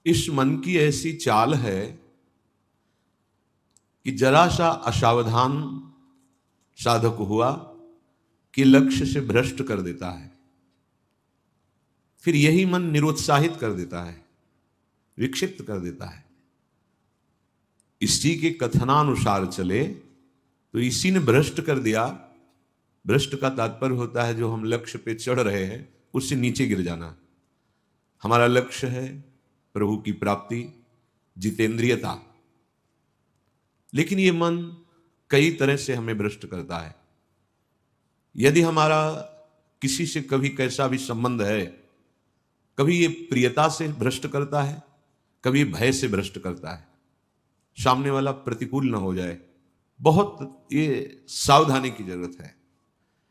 इस मन की ऐसी चाल है कि जरा सा असावधान साधक हुआ कि लक्ष्य से भ्रष्ट कर देता है। फिर यही मन निरुत्साहित कर देता है, विक्षिप्त कर देता है। इसी के कथनानुसार चले तो इसी ने भ्रष्ट कर दिया। भ्रष्ट का तात्पर्य होता है जो हम लक्ष्य पे चढ़ रहे हैं उससे नीचे गिर जाना। हमारा लक्ष्य है प्रभु की प्राप्ति, जितेंद्रियता, लेकिन ये मन कई तरह से हमें भ्रष्ट करता है। यदि हमारा किसी से कभी कैसा भी संबंध है, कभी ये प्रियता से भ्रष्ट करता है, कभी भय से भ्रष्ट करता है। सामने वाला प्रतिकूल ना हो जाए, बहुत ये सावधानी की जरूरत है।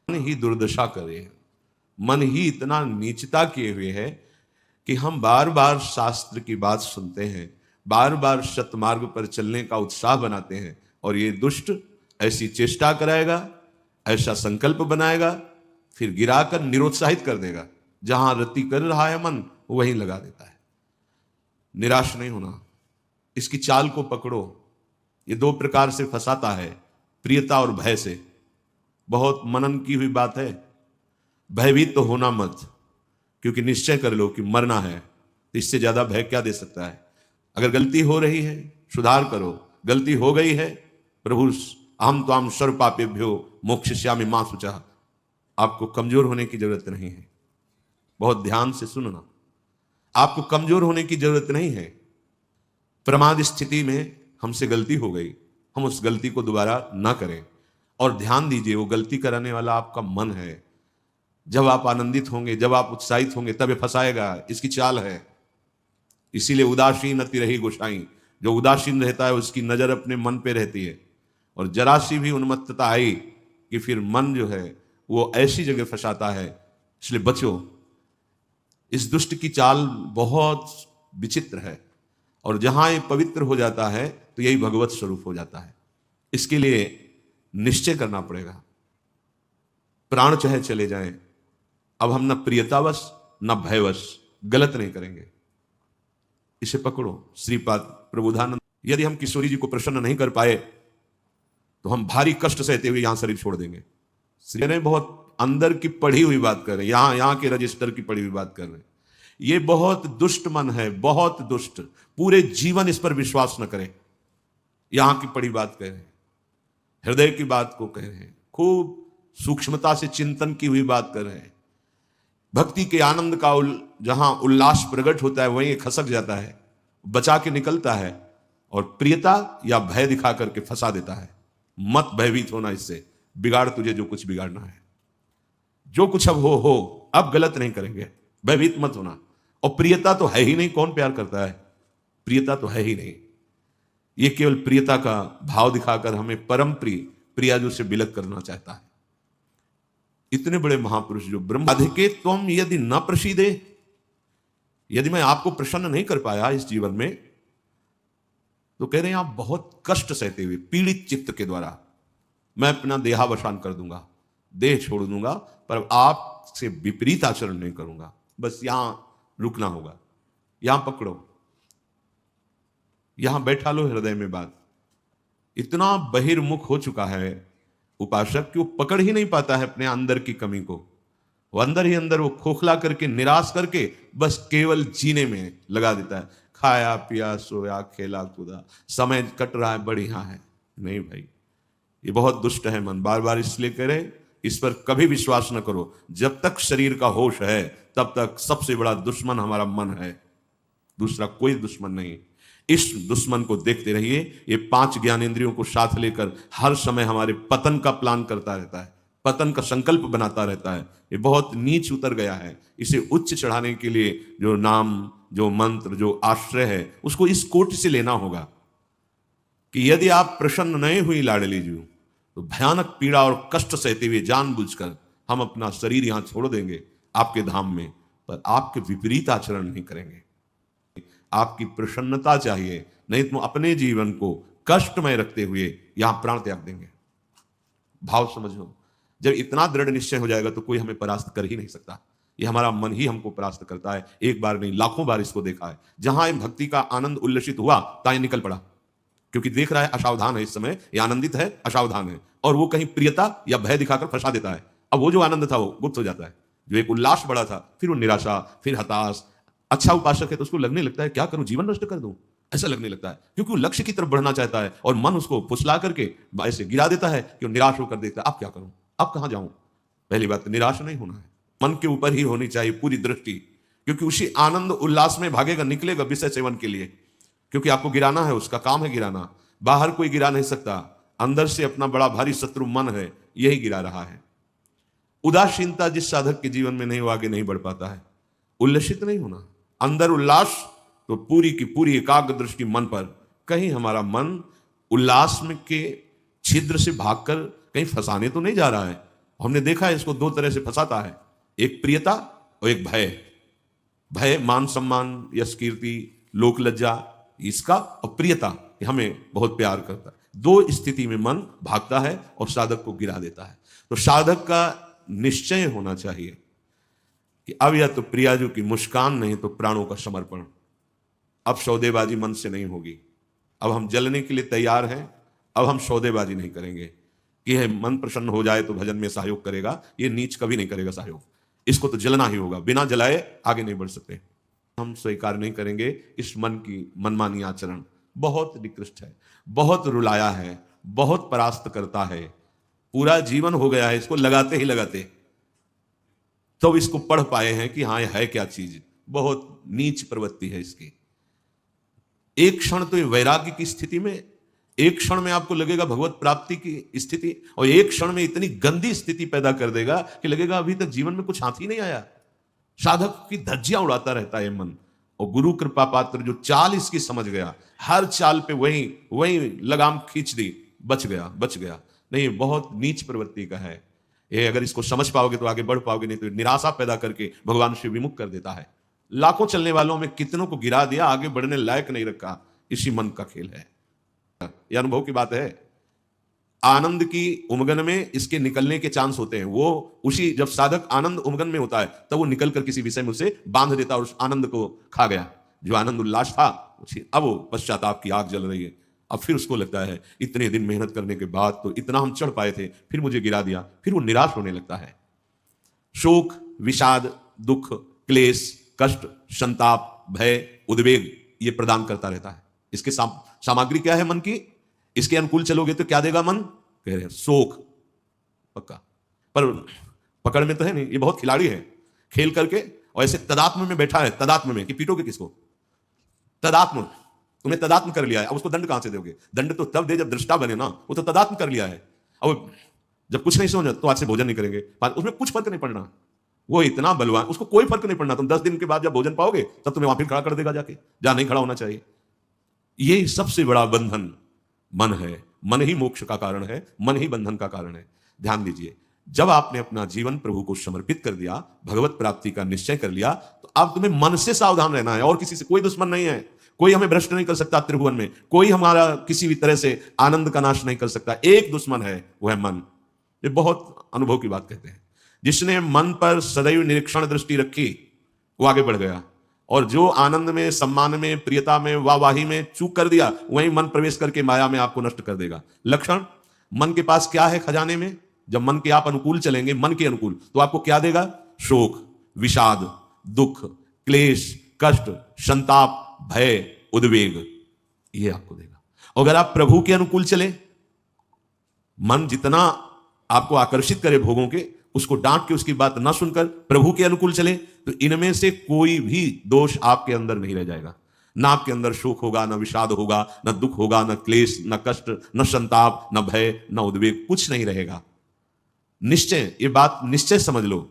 मन ही दुर्दशा करे, मन ही इतना नीचता किए हुए है कि हम बार बार शास्त्र की बात सुनते हैं, बार बार सतमार्ग पर चलने का उत्साह बनाते हैं, और ये दुष्ट ऐसी चेष्टा कराएगा, ऐसा संकल्प बनाएगा, फिर गिराकर निरुत्साहित कर देगा। जहां रति कर रहा है मन वहीं लगा देता है। निराश नहीं होना, इसकी चाल को पकड़ो। ये दो प्रकार से फंसाता है, प्रियता और भय से। बहुत मनन की हुई बात है। भयभीत तो होना मत, क्योंकि निश्चय कर लो कि मरना है, तो इससे ज्यादा भय क्या दे सकता है। अगर गलती हो रही है सुधार करो, गलती हो गई है प्रभु अहम त्वाम सर्व पापेभ्यो मोक्षयिष्यामि मा शुचः। आपको कमजोर होने की जरूरत नहीं है। बहुत ध्यान से सुनना, आपको कमजोर होने की जरूरत नहीं है। प्रमाद स्थिति में हमसे गलती हो गई, हम उस गलती को दोबारा ना करें। और ध्यान दीजिए, वो गलती कराने वाला आपका मन है। जब आप आनंदित होंगे, जब आप उत्साहित होंगे, तब ये फंसाएगा। इसकी चाल है। इसीलिए उदासीन अति रही गोसाई। जो उदासीन रहता है उसकी नजर अपने मन पे रहती है, और जरा सी भी उन्मत्तता आई कि फिर मन जो है वो ऐसी जगह फंसाता है। इसलिए बचो। इस दुष्ट की चाल बहुत विचित्र है, और जहां ये पवित्र हो जाता है तो यही भगवत स्वरूप हो जाता है। इसके लिए निश्चय करना पड़ेगा। प्राण चाहे चले जाएं, अब हम न प्रियतावश न भयवश गलत नहीं करेंगे। इसे पकड़ो। श्रीपाद प्रबोधानंद, यदि हम किशोरी जी को प्रसन्न नहीं कर पाए तो हम भारी कष्ट सहते हुए यहां शरीर छोड़ देंगे। श्री ने बहुत अंदर की पढ़ी हुई बात कर रहे हैं, यहां के रजिस्टर की पढ़ी हुई बात कर रहे हैं। ये बहुत दुष्ट मन है, बहुत दुष्ट। पूरे जीवन इस पर विश्वास न करें। यहां की पढ़ी बात कह रहे हैं, हृदय की बात को कह रहे हैं, खूब सूक्ष्मता से चिंतन की हुई बात कर रहे हैं। भक्ति के आनंद का जहां उल्लास प्रकट होता है वहीं खसक जाता है, बचा के निकलता है, और प्रियता या भय दिखा करके फंसा देता है। मत भयभीत होना, इससे बिगाड़ तुझे जो कुछ बिगाड़ना है। जो कुछ अब हो, अब गलत नहीं करेंगे, भयभीत मत होना। और प्रियता तो है ही नहीं, कौन प्यार करता है? प्रियता तो है ही नहीं। ये केवल प्रियता का भाव दिखाकर हमें परम प्रिया जो से विलग करना चाहता है। इतने बड़े महापुरुष जो ब्रह्म अधिके त्वम यदि न प्रसीदे, यदि मैं आपको प्रसन्न नहीं कर पाया इस जीवन में, तो कह रहे हैं आप बहुत कष्ट सहते हुए पीड़ित चित्त के द्वारा मैं अपना देहावसान कर दूंगा, देह छोड़ दूंगा, पर आपसे विपरीत आचरण नहीं करूंगा। बस यहां रुकना होगा, यहां पकड़ो, यहां बैठा लो हृदय में बात। इतना बहिर्मुख हो चुका है उपासक कि वो पकड़ ही नहीं पाता है अपने अंदर की कमी को। वो अंदर ही अंदर वो खोखला करके, निराश करके बस केवल जीने में लगा देता है। खाया पिया सोया खेला कूदा, समय कट रहा है, बढ़िया है। नहीं भाई, ये बहुत दुष्ट है मन। बार बार इसलिए कह रहे, इस पर कभी विश्वास न करो। जब तक शरीर का होश है तब तक सबसे बड़ा दुश्मन हमारा मन है, दूसरा कोई दुश्मन नहीं। इस दुश्मन को देखते रहिए। ये 5 ज्ञानेंद्रियों को साथ लेकर हर समय हमारे पतन का प्लान करता रहता है, पतन का संकल्प बनाता रहता है। ये बहुत नीच उतर गया है। इसे उच्च चढ़ाने के लिए जो नाम, जो मंत्र, जो आश्रय है, उसको इस कोटि से लेना होगा कि यदि आप प्रसन्न नहीं हुई लाडली जी, तो भयानक पीड़ा और कष्ट सहते हुए जानबूझकर हम अपना शरीर यहां छोड़ देंगे आपके धाम में, पर आपके विपरीत आचरण नहीं करेंगे। आपकी प्रसन्नता चाहिए, नहीं तो अपने जीवन को कष्टमय रखते हुए यहां प्राण त्याग देंगे। भाव समझो। जब इतना दृढ़ निश्चय हो जाएगा तो कोई हमें परास्त कर ही नहीं सकता। ये हमारा मन ही हमको परास्त करता है। एक बार नहीं, लाखों बार इसको देखा है। जहां भक्ति का आनंद उल्लसित हुआ, ताए निकल पड़ा, क्योंकि देख रहा है असावधान है, इस समय ये आनंदित है, असावधान है, और वो कहीं प्रियता या भय दिखाकर फंसा देता है। अब वो जो आनंद था वो गुप्त हो जाता है। जो एक उल्लास बड़ा था, फिर वो निराशा, फिर हताश। अच्छा उपासक है तो उसको लगने लगता है क्या करूं, जीवन नष्ट कर दूं, ऐसा लगने लगता है, क्योंकि वो लक्ष्य की तरफ बढ़ना चाहता है और मन उसको फुसला करके ऐसे गिरा देता है कि वो निराश होकर देखता है अब क्या करूं, अब कहां जाऊं। पहली बात, निराश नहीं होना है, मन के ऊपर ही होनी चाहिए पूरी दृष्टि, क्योंकि उसी आनंद उल्लास में भागेगा, निकलेगा विषय सेवन के लिए, क्योंकि आपको गिराना है, उसका काम है गिराना। बाहर कोई गिरा नहीं सकता, अंदर से अपना बड़ा भारी शत्रु मन है, यही गिरा रहा है। उदासीनता जिस साधक के जीवन में नहीं, वो आगे नहीं बढ़ पाता है। उल्लसित नहीं होना, अंदर उल्लास, तो पूरी की पूरी एकाग्र दृष्टि मन पर। कहीं हमारा मन उल्लास में के छिद्र से भागकर कहीं फंसाने तो नहीं जा रहा है। हमने देखा है इसको दो तरह से फंसाता है, एक प्रियता और एक भय। भय मान सम्मान, यश कीर्ति, लोक लज्जा, इसका, और प्रियता हमें बहुत प्यार करता है। दो स्थिति में मन भागता है और साधक को गिरा देता है। तो साधक का निश्चय होना चाहिए कि अब या तो प्रियाजू की मुस्कान, नहीं तो प्राणों का समर्पण। अब सौदेबाजी मन से नहीं होगी, अब हम जलने के लिए तैयार हैं, अब हम सौदेबाजी नहीं करेंगे कि है मन प्रसन्न हो जाए तो भजन में सहयोग करेगा, ये नीच कभी नहीं करेगा सहयोग, इसको तो जलना ही होगा, बिना जलाए आगे नहीं बढ़ सकते। हम स्वीकार नहीं करेंगे इस मन की मनमानी आचरण। बहुत निकृष्ट है, बहुत रुलाया है, बहुत परास्त करता है, पूरा जीवन हो गया है इसको लगाते ही लगाते, तो इसको पढ़ पाए हैं कि हाँ ये है क्या चीज। बहुत नीच प्रवृत्ति है इसकी। एक क्षण तो ये वैराग्य की स्थिति में, एक क्षण में आपको लगेगा भगवत प्राप्ति की स्थिति, और एक क्षण में इतनी गंदी स्थिति पैदा कर देगा कि लगेगा अभी तक जीवन में कुछ हाथ ही नहीं आया। साधक की धज्जियां उड़ाता रहता है मन। और गुरु कृपा पात्र जो चाल इसकी समझ गया, हर चाल पे वही लगाम खींच दी, बच गया। नहीं, बहुत नीच प्रवृत्ति का है ये। अगर इसको समझ पाओगे तो आगे बढ़ पाओगे, नहीं तो निराशा पैदा करके भगवान से विमुख कर देता है। लाखों चलने वालों में कितनों को गिरा दिया, आगे बढ़ने लायक नहीं रखा। इसी मन का खेल है, यह अनुभव की बात है। आनंद की उमगन में इसके निकलने के चांस होते हैं। वो उसी, जब साधक आनंद उमगन में होता है तब वो निकलकर किसी विषय में उसे बांध देता और उस आनंद को खा गया। जो आनंद उल्लास था, अब वो पश्चाताप की आग जल रही है। अब फिर उसको लगता है इतने दिन मेहनत करने के बाद तो इतना हम चढ़ पाए थे, फिर मुझे गिरा दिया। फिर वो निराश होने लगता है। शोक, विषाद, दुख, क्लेश, कष्ट, संताप, भय, उद्वेग ये प्रदान करता रहता है। इसके सामग्री क्या है मन की? इसके अनुकूल चलोगे तो क्या देगा मन? कह रहे हैं शोक पक्का, पर पकड़ में तो है नहीं। ये बहुत खिलाड़ी है, खेल करके और ऐसे तदात्म में बैठा है। तदात्म में कि पीटोगे किसको? तदात्म, तुमने तदात्म कर लिया है। अब उसको दंड कहां से दोगे? दंड तो तब दे जब दृष्टा बने ना। वो तो तदात्म कर लिया है। अब जब कुछ नहीं समझ तो आज से भोजन नहीं करेंगे, उसमें कुछ फर्क नहीं पड़ना। वो इतना बलवान, उसको कोई फर्क नहीं पड़ना। तुम 10 दिन के बाद जब भोजन पाओगे तब तुम्हें वहां फिर खड़ा कर देगा जाके, जहां नहीं खड़ा होना चाहिए। ये सबसे बड़ा बंधन मन है। मन ही मोक्ष का कारण है, मन ही बंधन का कारण है। ध्यान दीजिए, जब आपने अपना जीवन प्रभु को समर्पित कर दिया, भगवत प्राप्ति का निश्चय कर लिया, तो अब तुम्हें मन से सावधान रहना है। और किसी से कोई दुश्मन नहीं है। कोई हमें भ्रष्ट नहीं कर सकता त्रिभुवन में। कोई हमारा किसी भी तरह से आनंद का नाश नहीं कर सकता। एक दुश्मन है, वो है मन। ये बहुत अनुभव की बात कहते हैं। जिसने मन पर सदैव निरीक्षण दृष्टि रखी, वो आगे बढ़ गया। और जो आनंद में, सम्मान में, प्रियता में, वाहवाही में चूक कर दिया, वहीं मन प्रवेश करके माया में आपको नष्ट कर देगा। लक्षण, मन के पास क्या है खजाने में? जब मन के आप अनुकूल चलेंगे, मन के अनुकूल, तो आपको क्या देगा? शोक, विषाद, दुख, क्लेश, कष्ट, संताप, भय, उद्वेग, ये आपको देगा। अगर आप प्रभु के अनुकूल चले, मन जितना आपको आकर्षित करे भोगों के, उसको डांट के उसकी बात ना सुनकर प्रभु के अनुकूल चले, तो इनमें से कोई भी दोष आपके अंदर नहीं रह जाएगा। ना आपके अंदर शोक होगा, ना विषाद होगा, ना दुख होगा, ना क्लेश, ना कष्ट, ना संताप, ना भय, ना उद्वेग, कुछ नहीं रहेगा। निश्चय, ये बात निश्चय समझ लो।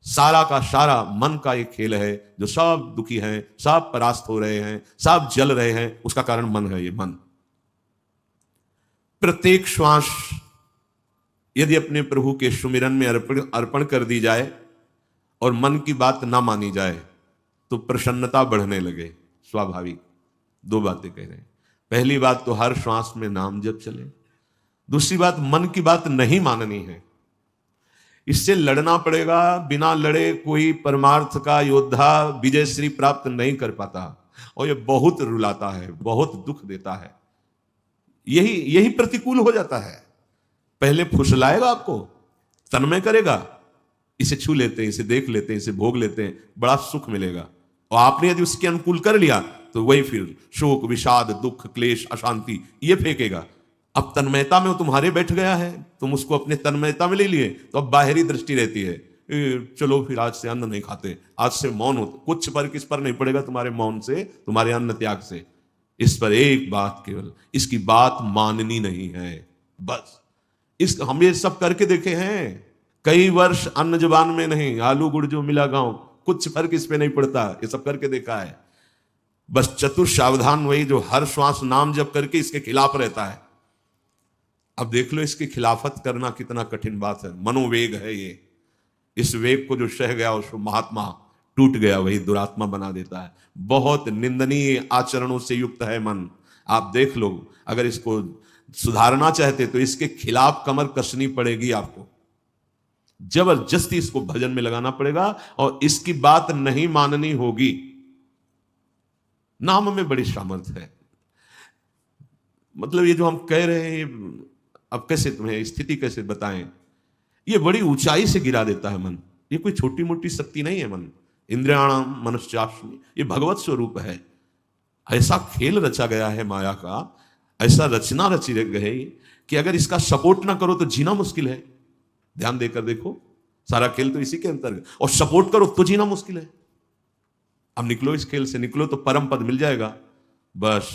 सारा का सारा मन का एक खेल है। जो सब दुखी हैं, सब परास्त हो रहे हैं, सब जल रहे हैं, उसका कारण मन है। ये मन प्रत्येक श्वास यदि अपने प्रभु के सुमिरन में अर्पण कर दी जाए और मन की बात ना मानी जाए, तो प्रसन्नता बढ़ने लगे। स्वाभाविक। दो बातें कह रहे हैं। पहली बात तो हर श्वास में नाम जप चले। दूसरी बात, मन की बात नहीं माननी है। इससे लड़ना पड़ेगा। बिना लड़े कोई परमार्थ का योद्धा विजय श्री प्राप्त नहीं कर पाता, और ये बहुत रुलाता है, बहुत दुख देता है। यही यही प्रतिकूल हो जाता है। पहले फुसलाएगा, आपको तन्मय करेगा, इसे छू लेते हैं, इसे देख लेते हैं, इसे भोग लेते हैं, बड़ा सुख मिलेगा। और आपने यदि उसके अनुकूल कर लिया तो वही फिर शोक, विषाद, दुख, क्लेश, अशांति ये फेंकेगा। अब तन्मयता में वो तुम्हारे बैठ गया है, तुम उसको अपने तन्मयता में ले लिए, तो अब बाहरी दृष्टि रहती है, चलो फिर आज से अन्न नहीं खाते, आज से मौन होते। कुछ फर्क इस पर नहीं पड़ेगा तुम्हारे मौन से, तुम्हारे अन्न त्याग से। इस पर एक बात केवल, इसकी बात माननी नहीं है, बस। हम ये सब करके देखे हैं, कई वर्ष अन्न जुबान में नहीं, आलू गुड़ जो मिला गांव, कुछ फर्क इस पे नहीं पड़ता, ये सब करके देखा है। बस चतुर सावधान वही जो हर श्वास नाम जप करके इसके खिलाफ रहता है। अब देख लो इसकी खिलाफत करना कितना कठिन बात है। मनोवेग है ये, इस वेग को जो सह गया उसको महात्मा टूट गया, वही दुरात्मा बना देता है। बहुत निंदनीय आचरणों से युक्त है मन। आप देख लो, अगर इसको सुधारना चाहते तो इसके खिलाफ कमर कसनी पड़ेगी आपको, जबरदस्ती इसको भजन में लगाना पड़ेगा और इसकी बात नहीं माननी होगी। नाम में बड़ी सामर्थ्य है। मतलब ये जो हम कह रहे हैं, अब कैसे तुम्हें स्थिति कैसे बताएं, ये बड़ी ऊंचाई से गिरा देता है मन। ये कोई छोटी मोटी शक्ति नहीं है मन। इंद्रियाणाम मनुष्याश्मी, ये भगवत स्वरूप है। ऐसा खेल रचा गया है माया का, ऐसा रचना रची गई कि अगर इसका सपोर्ट ना करो तो जीना मुश्किल है। ध्यान देकर देखो, सारा खेल तो इसी के अंतर्गत, और सपोर्ट करो तो जीना मुश्किल है। अब निकलो इस खेल से, निकलो तो परम पद मिल जाएगा। बस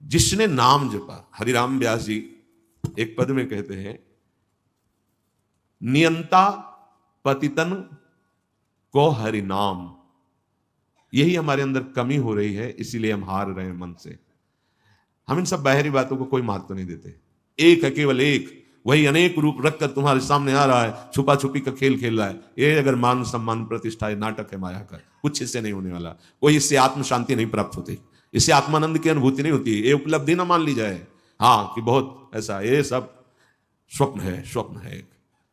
जिसने नाम जपा, हरिराम व्यास जी एक पद में कहते हैं, नियंता पतितन को हरि नाम। यही हमारे अंदर कमी हो रही है, इसीलिए हम हार रहे हैं मन से। हम इन सब बाहरी बातों को कोई महत्व नहीं देते। एक है, केवल एक, वही अनेक रूप रखकर तुम्हारे सामने आ रहा है, छुपा छुपी का खेल खेल रहा है। ये अगर मान सम्मान प्रतिष्ठा है, नाटक है माया का, कुछ इससे नहीं होने वाला। कोई इससे आत्म शांति नहीं प्राप्त होती, इससे आत्मानंद की अनुभूति नहीं होती। ये उपलब्धि ना मान ली जाए, हाँ, कि बहुत ऐसा, ये सब स्वप्न है, स्वप्न है।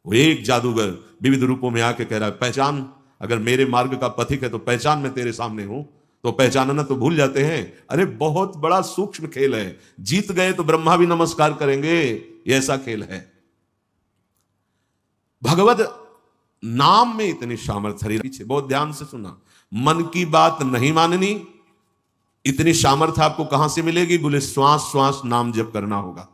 वो एक जादूगर विविध रूपों में आके कह रहा है, पहचान, अगर मेरे मार्ग का पथिक है तो पहचान, मैं तेरे सामने हूं। तो पहचानना तो भूल जाते हैं। अरे बहुत बड़ा सूक्ष्म खेल है, जीत गए तो ब्रह्मा भी नमस्कार करेंगे, ये ऐसा खेल है। भगवत नाम में इतनी सामर्थ्य, पीछे बहुत ध्यान से सुना, मन की बात नहीं माननी। इतनी सामर्थ्य आपको कहां से मिलेगी? बोले श्वास श्वास नाम जप करना होगा,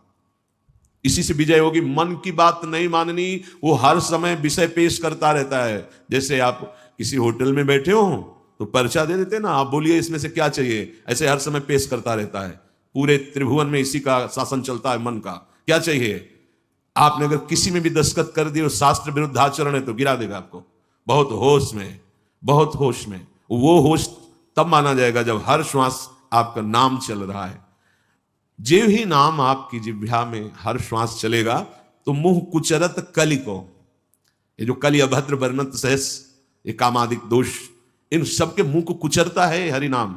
इसी से विजय होगी। मन की बात नहीं माननी, वो हर समय विषय पेश करता रहता है। जैसे आप किसी होटल में बैठे हो तो पर्चा दे देते ना, आप बोलिए इसमें से क्या चाहिए, ऐसे हर समय पेश करता रहता है। पूरे त्रिभुवन में इसी का शासन चलता है, मन का क्या चाहिए। आपने अगर किसी में भी दस्तखत कर दिए, शास्त्र विरुद्ध आचरण है, तो गिरा देगा आपको। बहुत होश में, बहुत होश में। वो होश तब माना जाएगा जब हर श्वास आपका नाम चल रहा है। जो ही नाम आपकी जिह्वा में हर श्वास चलेगा तो मुंह कुचरत कलि को, ये जो कलि अभद्र वर्णत सहस, ये कामादिक दोष, इन सबके मुंह को कुचरता है हरि नाम।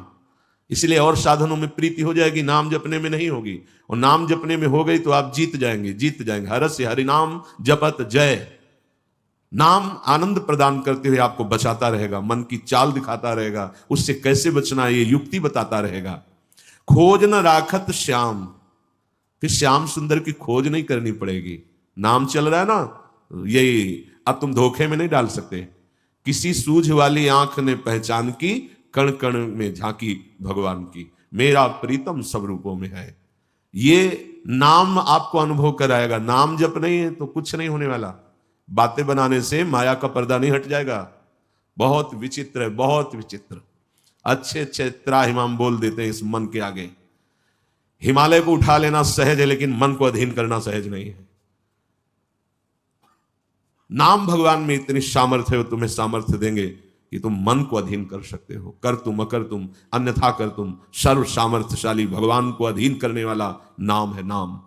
इसलिए और साधनों में प्रीति हो जाएगी, नाम जपने में नहीं होगी। और नाम जपने में हो गई तो आप जीत जाएंगे, जीत जाएंगे। हरस से हरि नाम जपत जय। नाम आनंद प्रदान करते हुए आपको बचाता रहेगा, मन की चाल दिखाता रहेगा, उससे कैसे बचना ये युक्ति बताता रहेगा। खोज न राखत श्याम, फिर श्याम सुंदर की खोज नहीं करनी पड़ेगी। नाम चल रहा है ना, यही अब तुम धोखे में नहीं डाल सकते। किसी सूझ वाली आंख ने पहचान की, कण कण में झांकी भगवान की, मेरा प्रीतम सब रूपों में है। ये नाम आपको अनुभव कराएगा। नाम जप नहीं है तो कुछ नहीं होने वाला। बातें बनाने से माया का पर्दा नहीं हट जाएगा। बहुत विचित्र है, बहुत विचित्र। अच्छे अच्छे त्राहिमाम बोल देते हैं इस मन के आगे। हिमालय को उठा लेना सहज है, लेकिन मन को अधीन करना सहज नहीं है। नाम भगवान में इतनी सामर्थ्य है, वो तुम्हें सामर्थ्य देंगे कि तुम मन को अधीन कर सकते हो। कर तुम अकर तुम अन्यथा कर तुम, सर्व सामर्थ्यशाली भगवान को अधीन करने वाला नाम है नाम।